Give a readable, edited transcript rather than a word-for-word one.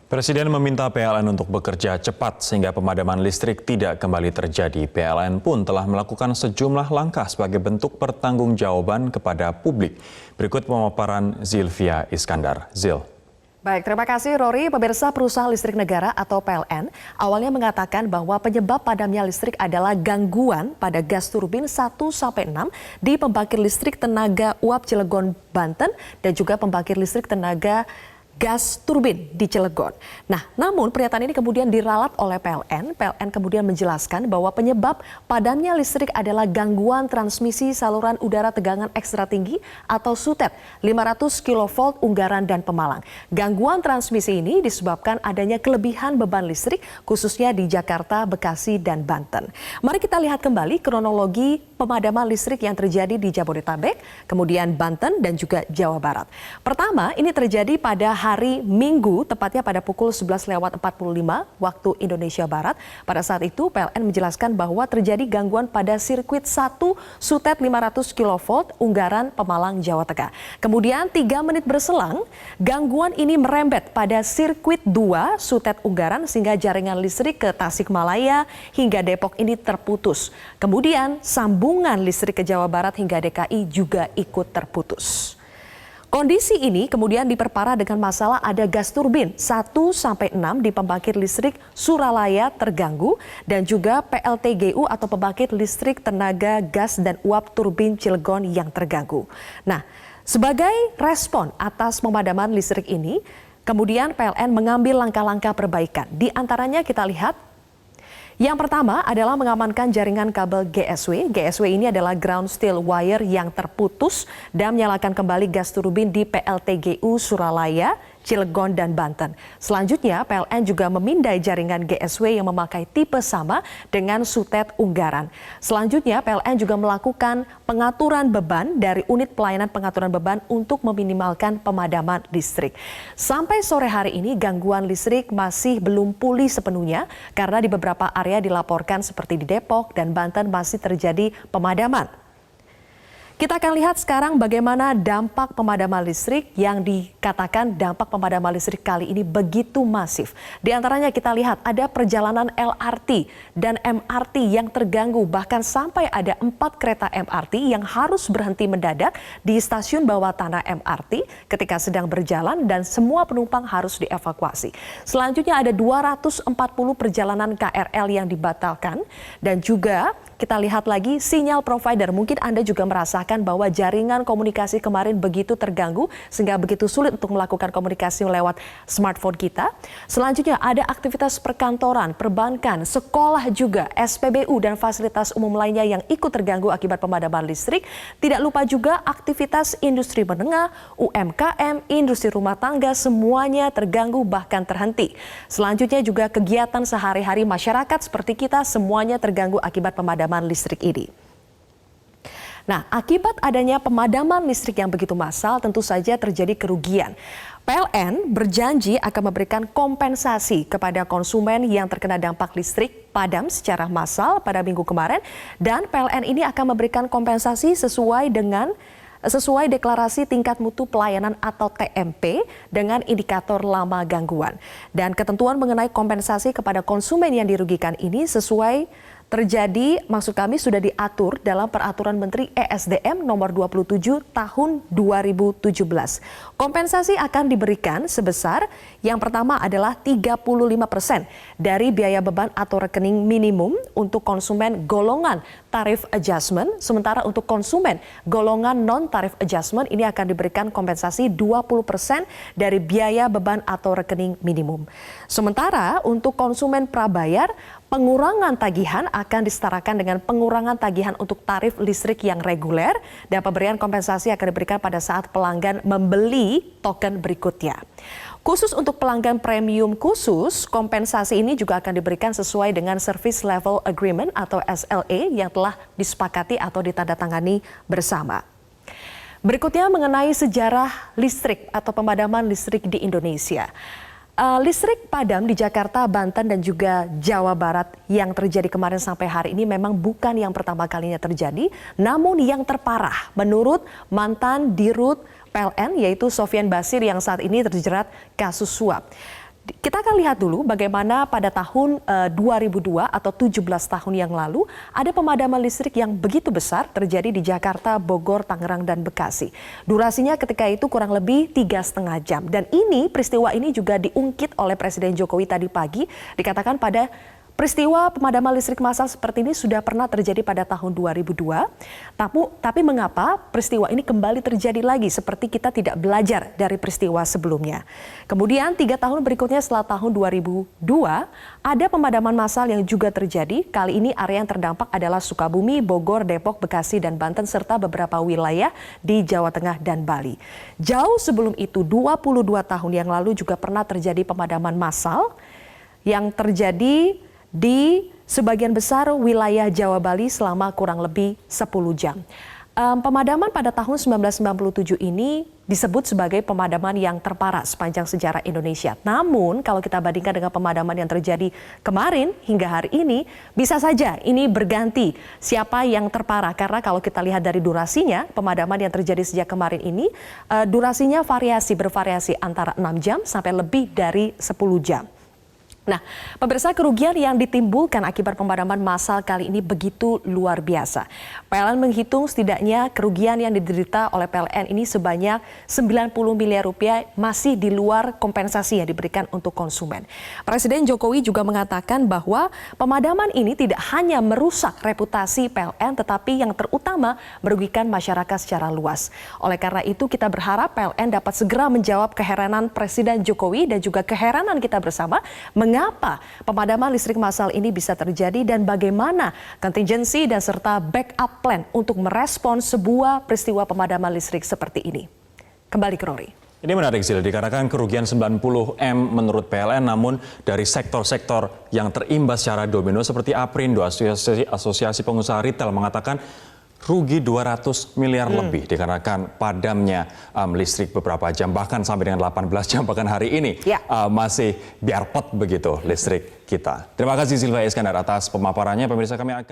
Presiden meminta PLN untuk bekerja cepat sehingga pemadaman listrik tidak kembali terjadi. PLN pun telah melakukan sejumlah langkah sebagai bentuk pertanggungjawaban kepada publik. Berikut pemaparan Zilvia Iskandar. Zil. Baik, terima kasih Rory. Pemirsa, Perusahaan Listrik Negara atau PLN awalnya mengatakan bahwa penyebab padamnya listrik adalah gangguan pada gas turbin 1-6 di pembangkit listrik tenaga uap Cilegon, Banten dan juga pembangkit listrik tenaga gas turbin di Cilegon. Nah, namun pernyataan ini kemudian diralat oleh PLN. PLN kemudian menjelaskan bahwa penyebab padamnya listrik adalah gangguan transmisi saluran udara tegangan ekstra tinggi atau SUTET 500 kV Unggaran dan Pemalang. Gangguan transmisi ini disebabkan adanya kelebihan beban listrik khususnya di Jakarta, Bekasi, dan Banten. Mari kita lihat kembali kronologi pemadaman listrik yang terjadi di Jabodetabek, kemudian Banten dan juga Jawa Barat. Pertama, ini terjadi pada hari Minggu, tepatnya pada pukul 11.45 waktu Indonesia Barat. Pada saat itu PLN menjelaskan bahwa terjadi gangguan pada sirkuit 1 SUTET 500 kV Unggaran Pemalang, Jawa Tengah. Kemudian 3 menit berselang, gangguan ini merembet pada sirkuit 2 SUTET Unggaran sehingga jaringan listrik ke Tasikmalaya hingga Depok ini terputus. Kemudian sambungan listrik ke Jawa Barat hingga DKI juga ikut terputus. Kondisi ini kemudian diperparah dengan masalah ada gas turbin 1-6 di pembangkit listrik Suralaya terganggu dan juga PLTGU atau pembangkit listrik tenaga gas dan uap turbin Cilegon yang terganggu. Nah, sebagai respon atas pemadaman listrik ini, kemudian PLN mengambil langkah-langkah perbaikan. Di antaranya kita lihat yang pertama adalah mengamankan jaringan kabel GSW. GSW ini adalah ground steel wire yang terputus dan menyalakan kembali gas turbin di PLTGU Suralaya, Cilegon, dan Banten. Selanjutnya, PLN juga memindai jaringan GSW yang memakai tipe sama dengan SUTET Unggaran. Selanjutnya, PLN juga melakukan pengaturan beban dari unit pelayanan pengaturan beban untuk meminimalkan pemadaman listrik. Sampai sore hari ini, gangguan listrik masih belum pulih sepenuhnya karena di beberapa area dilaporkan seperti di Depok dan Banten masih terjadi pemadaman. Kita akan lihat sekarang bagaimana dampak pemadaman listrik yang dikatakan dampak pemadaman listrik kali ini begitu masif. Di antaranya kita lihat ada perjalanan LRT dan MRT yang terganggu, bahkan sampai ada 4 kereta MRT yang harus berhenti mendadak di stasiun bawah tanah MRT ketika sedang berjalan dan semua penumpang harus dievakuasi. Selanjutnya ada 240 perjalanan KRL yang dibatalkan dan juga kita lihat lagi sinyal provider. Mungkin Anda juga merasakan bahwa jaringan komunikasi kemarin begitu terganggu sehingga begitu sulit untuk melakukan komunikasi lewat smartphone kita. Selanjutnya ada aktivitas perkantoran, perbankan, sekolah juga, SPBU dan fasilitas umum lainnya yang ikut terganggu akibat pemadaman listrik. Tidak lupa juga aktivitas industri menengah, UMKM, industri rumah tangga semuanya terganggu bahkan terhenti. Selanjutnya juga kegiatan sehari-hari masyarakat seperti kita semuanya terganggu akibat pemadaman listrik ini. Nah, akibat adanya pemadaman listrik yang begitu massal, tentu saja terjadi kerugian. PLN berjanji akan memberikan kompensasi kepada konsumen yang terkena dampak listrik padam secara massal pada minggu kemarin, dan PLN ini akan memberikan kompensasi sesuai deklarasi tingkat mutu pelayanan atau TMP dengan indikator lama gangguan. Dan ketentuan mengenai kompensasi kepada konsumen yang dirugikan ini sesuai terjadi, maksud kami sudah diatur dalam Peraturan Menteri ESDM nomor 27 tahun 2017. Kompensasi akan diberikan sebesar yang pertama adalah 35% dari biaya beban atau rekening minimum untuk konsumen golongan tarif adjustment, sementara untuk konsumen golongan non-tarif adjustment ini akan diberikan kompensasi 20% dari biaya beban atau rekening minimum. Sementara untuk konsumen prabayar, pengurangan tagihan akan disetarakan dengan pengurangan tagihan untuk tarif listrik yang reguler dan pemberian kompensasi akan diberikan pada saat pelanggan membeli token berikutnya. Khusus untuk pelanggan premium khusus, kompensasi ini juga akan diberikan sesuai dengan Service Level Agreement atau SLA yang telah disepakati atau ditandatangani bersama. Berikutnya mengenai sejarah listrik atau pemadaman listrik di Indonesia. Listrik padam di Jakarta, Banten, dan juga Jawa Barat yang terjadi kemarin sampai hari ini memang bukan yang pertama kalinya terjadi, namun yang terparah menurut mantan Dirut PLN yaitu Sofian Basir yang saat ini terjerat kasus suap. Kita akan lihat dulu bagaimana pada tahun 2002 atau 17 tahun yang lalu ada pemadaman listrik yang begitu besar terjadi di Jakarta, Bogor, Tangerang, dan Bekasi. Durasinya ketika itu kurang lebih 3,5 jam. Dan peristiwa ini juga diungkit oleh Presiden Jokowi tadi pagi, dikatakan pada peristiwa pemadaman listrik massal seperti ini sudah pernah terjadi pada tahun 2002, tapi mengapa peristiwa ini kembali terjadi lagi seperti kita tidak belajar dari peristiwa sebelumnya. Kemudian 3 tahun berikutnya setelah tahun 2002, ada pemadaman massal yang juga terjadi. Kali ini area yang terdampak adalah Sukabumi, Bogor, Depok, Bekasi, dan Banten, serta beberapa wilayah di Jawa Tengah dan Bali. Jauh sebelum itu, 22 tahun yang lalu juga pernah terjadi pemadaman massal yang terjadi di sebagian besar wilayah Jawa Bali selama kurang lebih 10 jam. Pemadaman pada tahun 1997 ini disebut sebagai pemadaman yang terparah sepanjang sejarah Indonesia. Namun kalau kita bandingkan dengan pemadaman yang terjadi kemarin hingga hari ini, bisa saja ini berganti siapa yang terparah. Karena kalau kita lihat dari durasinya, pemadaman yang terjadi sejak kemarin ini, durasinya bervariasi antara 6 jam sampai lebih dari 10 jam. Nah, pemirsa, kerugian yang ditimbulkan akibat pemadaman massal kali ini begitu luar biasa. PLN menghitung setidaknya kerugian yang diderita oleh PLN ini sebanyak 90 miliar rupiah masih di luar kompensasi yang diberikan untuk konsumen. Presiden Jokowi juga mengatakan bahwa pemadaman ini tidak hanya merusak reputasi PLN, tetapi yang terutama merugikan masyarakat secara luas. Oleh karena itu, kita berharap PLN dapat segera menjawab keheranan Presiden Jokowi dan juga keheranan kita bersama mengapa pemadaman listrik massal ini bisa terjadi dan bagaimana kontingensi dan serta backup plan untuk merespons sebuah peristiwa pemadaman listrik seperti ini. Kembali ke Rory. Ini menarik Zil, dikarenakan kerugian 90 M menurut PLN, namun dari sektor-sektor yang terimbas secara domino seperti Aprindo, Asosiasi Pengusaha Retail, mengatakan rugi 200 miliar lebih dikarenakan padamnya listrik beberapa jam, bahkan sampai dengan 18 jam, bahkan hari ini masih biarpot begitu listrik kita. Terima kasih Silvia Iskandar atas pemaparannya. Pemirsa, kami akan